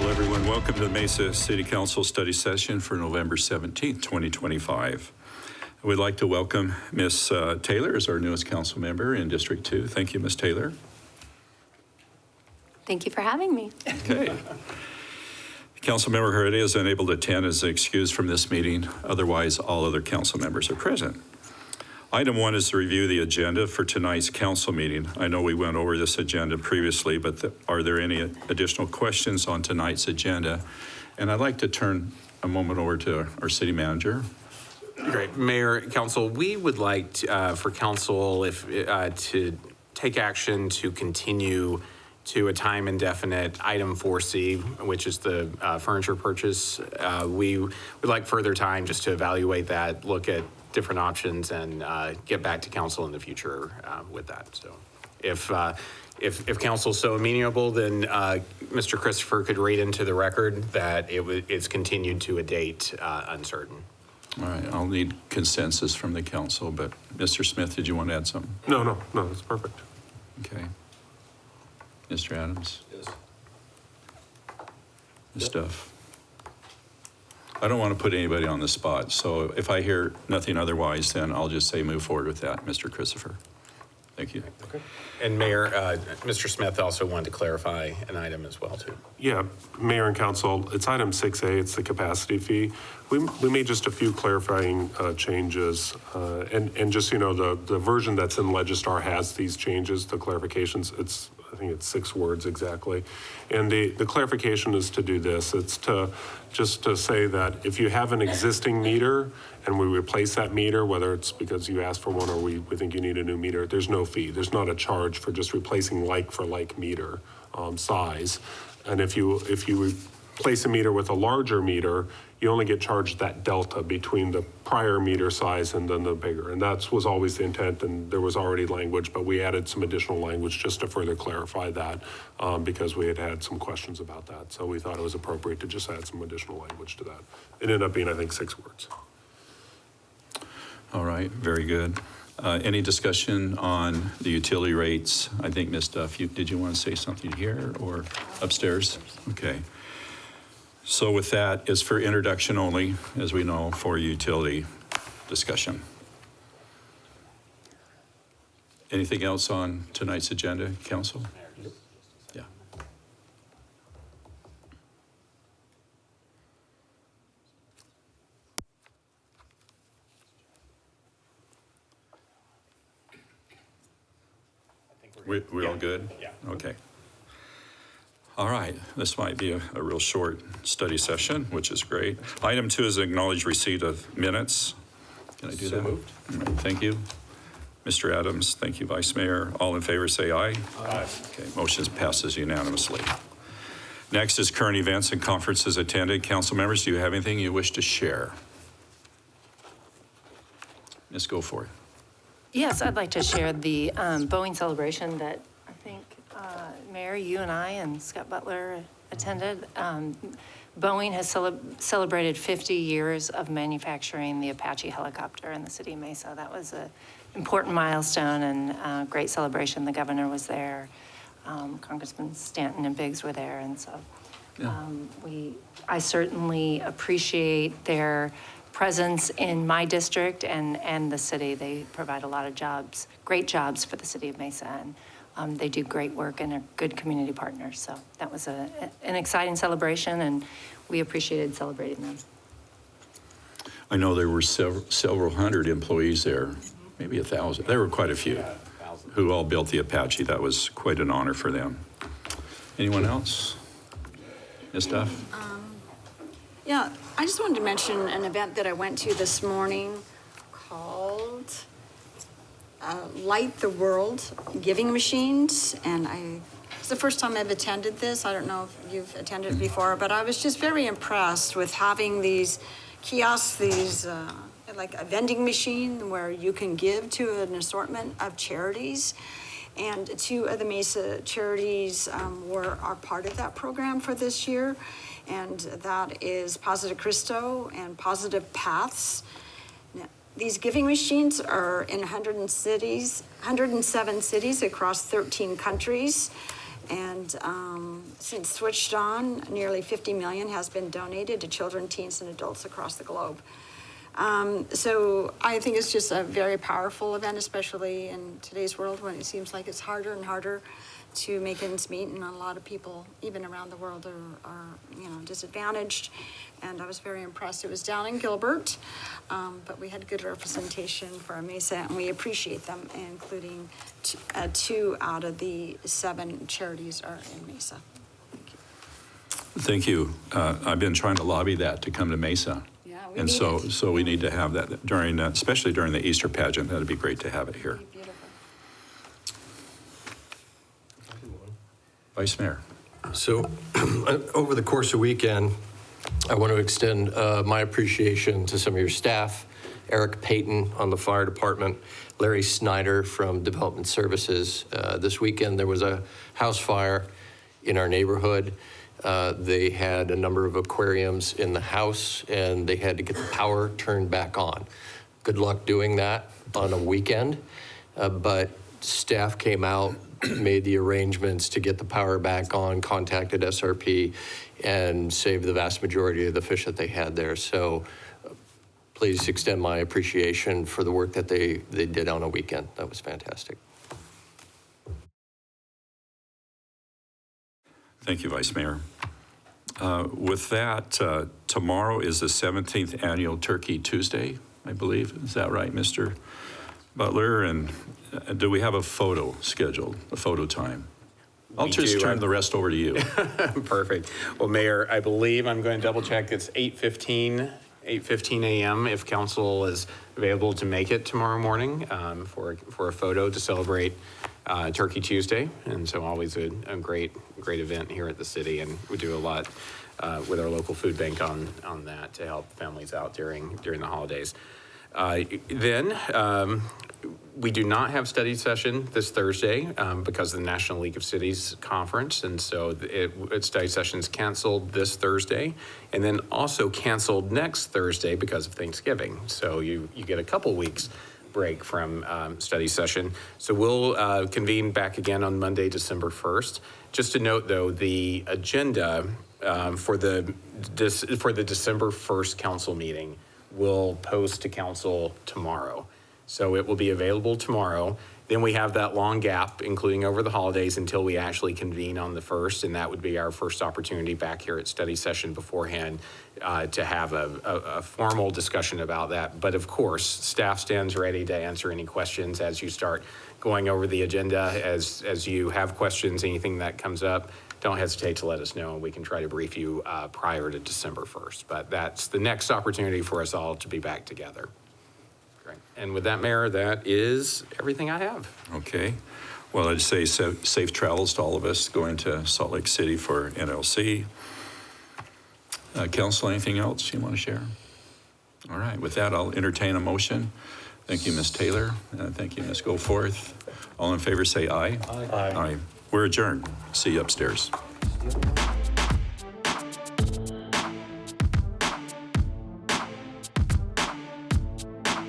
Hello, everyone. Welcome to the Mesa City Council study session for November 17th, 2025. I would like to welcome Ms. Taylor as our newest council member in District 2. Thank you, Ms. Taylor. Thank you for having me. Okay. Councilmember Heredia is unable to attend as excused from this meeting. Otherwise, all other council members are present. Item 1 is to review the agenda for tonight's council meeting. I know we went over this agenda previously, but are there any additional questions on tonight's agenda? And I'd like to turn a moment over to our city manager. Great. Mayor, council, we would like to, for council to take action to continue to a time indefinite item 4C, which is the furniture purchase. We would like further time just to evaluate that, look at different options, and get back to council in the future with that. So if council is so amenable, then Mr. Christopher could read into the record that it's continued to a date uncertain. All right, I'll need consensus from the council, but Mr. Smith, did you want to add something? No, that's perfect. Okay. Mr. Adams? Yes. Ms. Duff? I don't want to put anybody on the spot, so if I hear nothing otherwise, then I'll just say move forward with that, Mr. Christopher. Thank you. Okay. And Mayor, Mr. Smith also wanted to clarify an item as well, too. Yeah, Mayor and Council, it's item 6A, it's the capacity fee. We made just a few clarifying changes, and just, you know, the version that's in Legistar has these changes, the clarifications. I think it's 6 words exactly. And the clarification is to do this. It's just to say that if you have an existing meter and we replace that meter, whether it's because you asked for one or we think you need a new meter, there's no fee. There's not a charge for just replacing like for like meter size. And if you replace a meter with a larger meter, you only get charged that delta between the prior meter size and then the bigger. And that was always the intent, and there was already language, but we added some additional language just to further clarify that because we had some questions about that. So we thought it was appropriate to just add some additional language to that. It ended up being, I think, 6 words. All right, very good. Any discussion on the utility rates? I think, Ms. Duff, did you want to say something here or upstairs? Okay. So with that, is for introduction only, as we know, for utility discussion. Anything else on tonight's agenda, Council? Yeah. We're all good? Yeah. Okay. All right, this might be a real short study session, which is great. Item 2 is acknowledge receipt of minutes. Can I do that? Moved. All right, thank you. Mr. Adams, thank you, Vice Mayor. All in favor say aye. Aye. Okay, motion passes unanimously. Next is current events and conferences attended. Council members, do you have anything you wish to share? Ms. Go for it. Yes, I'd like to share the Boeing celebration that I think Mayor, you and I and Scott Butler attended. Boeing has celebrated 50 years of manufacturing the Apache helicopter in the city of Mesa. That was an important milestone and a great celebration. The governor was there. Congressman Stanton and Biggs were there. And so I certainly appreciate their presence in my district and the city. They provide a lot of jobs, great jobs for the city of Mesa. And they do great work and are good community partners. So that was an exciting celebration, and we appreciated celebrating them. I know there were several hundred employees there, maybe 1,000. There were quite a few who all built the Apache. That was quite an honor for them. Anyone else? Ms. Duff? Yeah, I just wanted to mention an event that I went to this morning called Light the World Giving Machines, and it's the first time I've attended this. I don't know if you've attended before, but I was just very impressed with having these kiosks, like a vending machine where you can give to an assortment of charities. And 2 of the Mesa charities are part of that program for this year, and that is Positive Cristo and Positive Paths. These giving machines are in 107 cities across 13 countries. And since Switched On, nearly 50 million has been donated to children, teens, and adults across the globe. So I think it's just a very powerful event, especially in today's world when it seems like it's harder and harder to make ends meet, and a lot of people, even around the world, are disadvantaged. And I was very impressed. It was down in Gilbert, but we had good representation for our Mesa, and we appreciate them, including 2 out of the 7 charities are in Mesa. Thank you. I've been trying to lobby that to come to Mesa. Yeah, we And need so, it. so we need to have that during, especially during the Easter pageant. That'd be great to have it here. Beautiful. Vice Mayor. So over the course of the weekend, I want to extend my appreciation to some of your staff, Eric Payton on the fire department, Larry Snyder from Development Services. This weekend, there was a house fire in our neighborhood. They had a number of aquariums in the house, and they had to get the power turned back on. Good luck doing that on a weekend, but staff came out, made the arrangements to get the power back on, contacted SRP, and saved the vast majority of the fish that they had there. So please extend my appreciation for the work that they did on a weekend. That was fantastic. Thank you, Vice Mayor. With that, tomorrow is the 17th Annual Turkey Tuesday, I believe. Is that right, Mr. Butler? And do we have a photo scheduled, a photo time? I'll We just do. turn the rest over to you. Perfect. Well, Mayor, I believe I'm going to double check. It's 8:15 a.m. if council is available to make it tomorrow morning for a photo to celebrate Turkey Tuesday. And so always a great event here at the city. And we do a lot with our local food bank on that to help families out during the holidays. We do not have study session this Thursday because of the National League of Cities Conference. And so study session's canceled this Thursday and then also canceled next Thursday because of Thanksgiving. So you get a couple weeks break from study session. So we'll convene back again on Monday, December 1st. Just to note, though, the agenda for the December 1st council meeting will post to council tomorrow. So it will be available tomorrow. Then we have that long gap, including over the holidays, until we actually convene on the 1st, and that would be our first opportunity back here at study session beforehand to have a formal discussion about that. But of course, staff stands ready to answer any questions as you start going over the agenda. As you have questions, anything that comes up, don't hesitate to let us know, and we can try to brief you prior to December 1st. But that's the next opportunity for us all to be back together. Great. And with that, Mayor, that is everything I have. Okay. Well, I'd say safe travels to all of us going to Salt Lake City for NLC. Council, anything else you want to share? All right. With that, I'll entertain a motion. Thank you, Ms. Taylor. Thank you, Ms. Goforth. All in favor say aye. Aye. Aye. We're adjourned. See you upstairs.